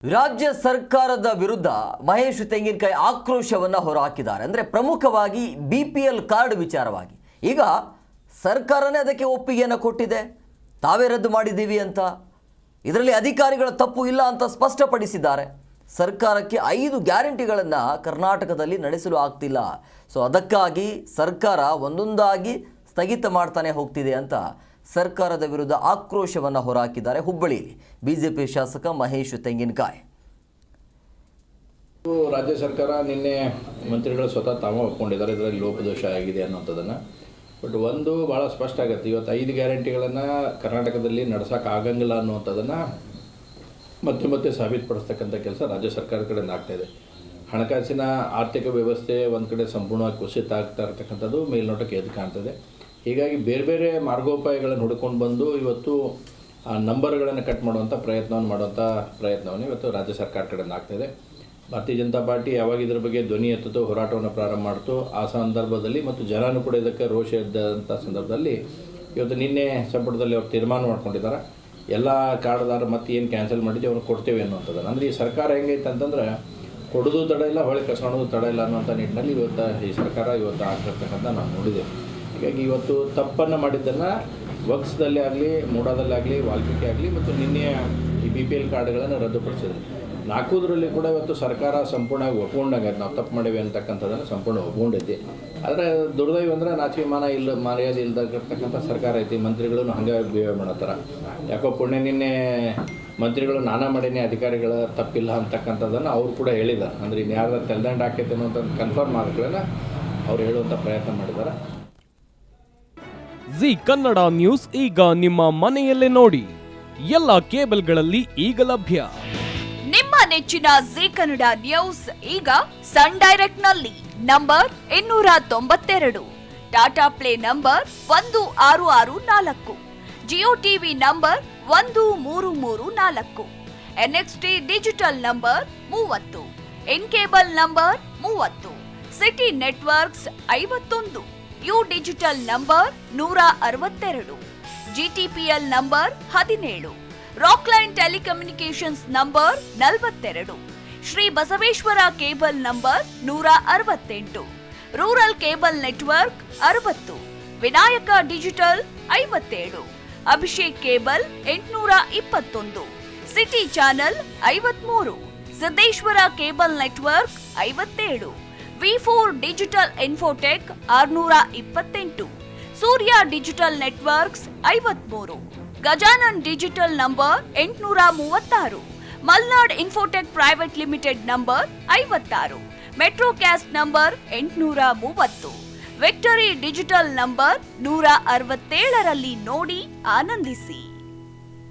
ರಾಜ್ಯ ಸರ್ಕಾರದ ವಿರುದ್ಧ ಮಹೇಶ್ ತೆಂಗಿನಕಾಯಿ ಆಕ್ರೋಶವನ್ನ ಹೊರಹಾಕಿದ್ದಾರೆ. ಅಂದರೆ ಪ್ರಮುಖವಾಗಿ ಬಿಪಿಎಲ್ ಕಾರ್ಡ್ ವಿಚಾರವಾಗಿ ಈಗ ಸರ್ಕಾರನೇ ಅದಕ್ಕೆ ಒಪ್ಪಿಗೆಯನ್ನು ಕೊಟ್ಟಿದೆ. ತಾವೇ ರದ್ದು ಮಾಡಿದ್ದೀವಿ ಅಂತ, ಇದರಲ್ಲಿ ಅಧಿಕಾರಿಗಳ ತಪ್ಪು ಇಲ್ಲ ಅಂತ ಸ್ಪಷ್ಟಪಡಿಸಿದ್ದಾರೆ. ಸರ್ಕಾರಕ್ಕೆ 5 ಗ್ಯಾರಂಟಿಗಳನ್ನು ಕರ್ನಾಟಕದಲ್ಲಿ ನಡೆಸಲು ಆಗ್ತಿಲ್ಲ. ಸೊ ಅದಕ್ಕಾಗಿ ಸರ್ಕಾರ ಒಂದೊಂದಾಗಿ ಸ್ಥಗಿತ ಮಾಡ್ತಾನೆ ಹೋಗ್ತಿದೆ ಅಂತ ಸರ್ಕಾರದ ವಿರುದ್ಧ ಆಕ್ರೋಶವನ್ನು ಹೊರಹಾಕಿದ್ದಾರೆ ಹುಬ್ಬಳ್ಳಿಯಲ್ಲಿ ಬಿಜೆಪಿ ಶಾಸಕ ಮಹೇಶ್ ತೆಂಗಿನಕಾಯಿ. ರಾಜ್ಯ ಸರ್ಕಾರ ನಿನ್ನೆ ಮಂತ್ರಿಗಳು ಸ್ವತಃ ತಾವು ಒಪ್ಕೊಂಡಿದ್ದಾರೆ ಇದರಲ್ಲಿ ಲೋಪದೋಷ ಆಗಿದೆ ಅನ್ನೋಂಥದ್ದನ್ನು. ಬಟ್ ಒಂದು ಭಾಳ ಸ್ಪಷ್ಟ ಆಗುತ್ತೆ, ಇವತ್ತು 5 ಗ್ಯಾರಂಟಿಗಳನ್ನು ಕರ್ನಾಟಕದಲ್ಲಿ ನಡೆಸೋಕ್ಕಾಗಂಗಿಲ್ಲ ಅನ್ನುವಂಥದ್ದನ್ನು ಮತ್ತೆ ಸಾಬೀತುಪಡಿಸ್ತಕ್ಕಂಥ ಕೆಲಸ ರಾಜ್ಯ ಸರ್ಕಾರದ ಕಡೆಯಿಂದ ಆಗ್ತಾಯಿದೆ. ಹಣಕಾಸಿನ ಆರ್ಥಿಕ ವ್ಯವಸ್ಥೆ ಒಂದು ಕಡೆ ಸಂಪೂರ್ಣವಾಗಿ ಕುಸಿತ ಆಗ್ತಾ ಇರ್ತಕ್ಕಂಥದ್ದು ಮೇಲ್ನೋಟಕ್ಕೆ ಎದ್ದು ಕಾಣ್ತದೆ. ಹೀಗಾಗಿ ಬೇರೆ ಬೇರೆ ಮಾರ್ಗೋಪಾಯಗಳನ್ನು ಹುಡ್ಕೊಂಡು ಬಂದು ಇವತ್ತು ಆ ನಂಬರ್ಗಳನ್ನು ಕಟ್ ಮಾಡುವಂಥ ಪ್ರಯತ್ನವನ್ನು ಇವತ್ತು ರಾಜ್ಯ ಸರ್ಕಾರ ಕಡೆಯಿಂದ ಆಗ್ತಾಯಿದೆ. ಭಾರತೀಯ ಜನತಾ ಪಾರ್ಟಿ ಯಾವಾಗ ಇದ್ರ ಬಗ್ಗೆ ಧ್ವನಿ ಎತ್ತುತ್ತೋ, ಹೋರಾಟವನ್ನು ಪ್ರಾರಂಭ ಮಾಡ್ತು, ಆ ಸಂದರ್ಭದಲ್ಲಿ ಮತ್ತು ಜನನೂ ಕೂಡ ಇದಕ್ಕೆ ರೋಷ ಇದ್ದಂಥ ಸಂದರ್ಭದಲ್ಲಿ ಇವತ್ತು ನಿನ್ನೆ ಸಂಪುಟದಲ್ಲಿ ಅವ್ರು ತೀರ್ಮಾನ ಮಾಡ್ಕೊಂಡಿದ್ದಾರೆ. ಎಲ್ಲ ಕಾರ್ಡ್ದಾರ ಮತ್ತೆ ಏನು ಕ್ಯಾನ್ಸಲ್ ಮಾಡಿದ್ದೀವಿ ಅವ್ರು ಕೊಡ್ತೇವೆ ಅನ್ನುವಂಥದ್ದು. ಅಂದರೆ ಈ ಸರ್ಕಾರ ಹೆಂಗೈತೆ ಅಂತಂದ್ರೆ ಕೊಡೋದು ತಡ ಇಲ್ಲ, ಹೊಳೆ ಕಸ್ಕೊಳ್ಳೋದು ತಡ ಇಲ್ಲ ಅನ್ನುವಂಥ ನಿಟ್ಟಿನಲ್ಲಿ ಇವತ್ತು ಈ ಸರ್ಕಾರ ಇವತ್ತು ಆಗ್ತಿರ್ತಕ್ಕಂಥ ನಾವು ನೋಡಿದ್ದೇವೆ. ಹೀಗಾಗಿ ಇವತ್ತು ತಪ್ಪನ್ನು ಮಾಡಿದ್ದನ್ನು ವಕ್ಸ್ದಲ್ಲೇ ಆಗಲಿ, ಮೂಡಾದಲ್ಲೇ ಆಗಲಿ, ವಾಲ್ಮೀಕಿ ಆಗಲಿ ಮತ್ತು ನಿನ್ನೆಯ ಈ BPL ಕಾರ್ಡ್ಗಳನ್ನು ರದ್ದುಪಡಿಸಿದ್ರು. 4ರಲ್ಲಿ ಕೂಡ ಇವತ್ತು ಸರ್ಕಾರ ಸಂಪೂರ್ಣವಾಗಿ ಒಪ್ಕೊಂಡಾಗ ನಾವು ತಪ್ಪು ಮಾಡಿವೆ ಅಂತಕ್ಕಂಥದ್ದನ್ನು ಸಂಪೂರ್ಣ ಒಪ್ಕೊಂಡೈತಿ. ಆದರೆ ದುರ್ದೈವ ಅಂದರೆ ನಾಚಿಕೆ ಮರ್ಯಾದೆ ಇಲ್ದಾಗಿರ್ತಕ್ಕಂಥ ಸರ್ಕಾರ ಐತಿ. ಮಂತ್ರಿಗಳು ಹಂಗೆ ಬಿಹೇವ್ ಮಾಡತ್ತಾರ. ಯಾಕೋ ಪುಣ್ಯ ನಿನ್ನೆ ಮಂತ್ರಿಗಳು ನಾನಾ ಮಾಡೀನಿ, ಅಧಿಕಾರಿಗಳ ತಪ್ಪಿಲ್ಲ ಅಂತಕ್ಕಂಥದ್ದನ್ನು ಅವರು ಕೂಡ ಹೇಳಿದ್ದಾರೆ. ಅಂದರೆ ಇನ್ಯಾರ್ದಾರು ತೆಲ್ದಂಡು ಹಾಕೈತೆ ಅನ್ನೋಂಥದ್ದು ಕನ್ಫರ್ಮ್ ಆದ್ಮೇಲೆ ಅವ್ರು ಹೇಳುವಂಥ ಪ್ರಯತ್ನ ಮಾಡಿದ್ದಾರೆ. ಜಿ ಕನ್ನಡ ನ್ಯೂಸ್ ಈಗ ನಿಮ್ಮ ಮನೆಯಲ್ಲೇ ನೋಡಿ. ಎಲ್ಲ ಕೇಬಲ್ಗಳಲ್ಲಿ ಈಗ ಲಭ್ಯ. ನಿಮ್ಮ ನೆಚ್ಚಿನ ಜಿ ಕನ್ನಡ ನ್ಯೂಸ್ ಈಗ ಸನ್ ಡೈರೆಕ್ಟ್ ನಲ್ಲಿ number 292, Tata play number 1664, Jio TV number 1334, NXT digital number 30, in cable number 30, city networks 51, U digital number 162, GTPL number 17, Rockline telecommunications number 42, Shri Basaveshwara cable number 168, rural cable network 60, Vinayaka digital 57, Abhishek cable 821, city channel 53, Siddeshwara cable network 57, V4 digital Infotech 628, Surya digital networks 53, Gajanan digital number 836, Malnad Infotech private limited number 56, Metrocast number 830, Victory Digital number 167ರಲ್ಲಿ ನೋಡಿ ಆನಂದಿಸಿ.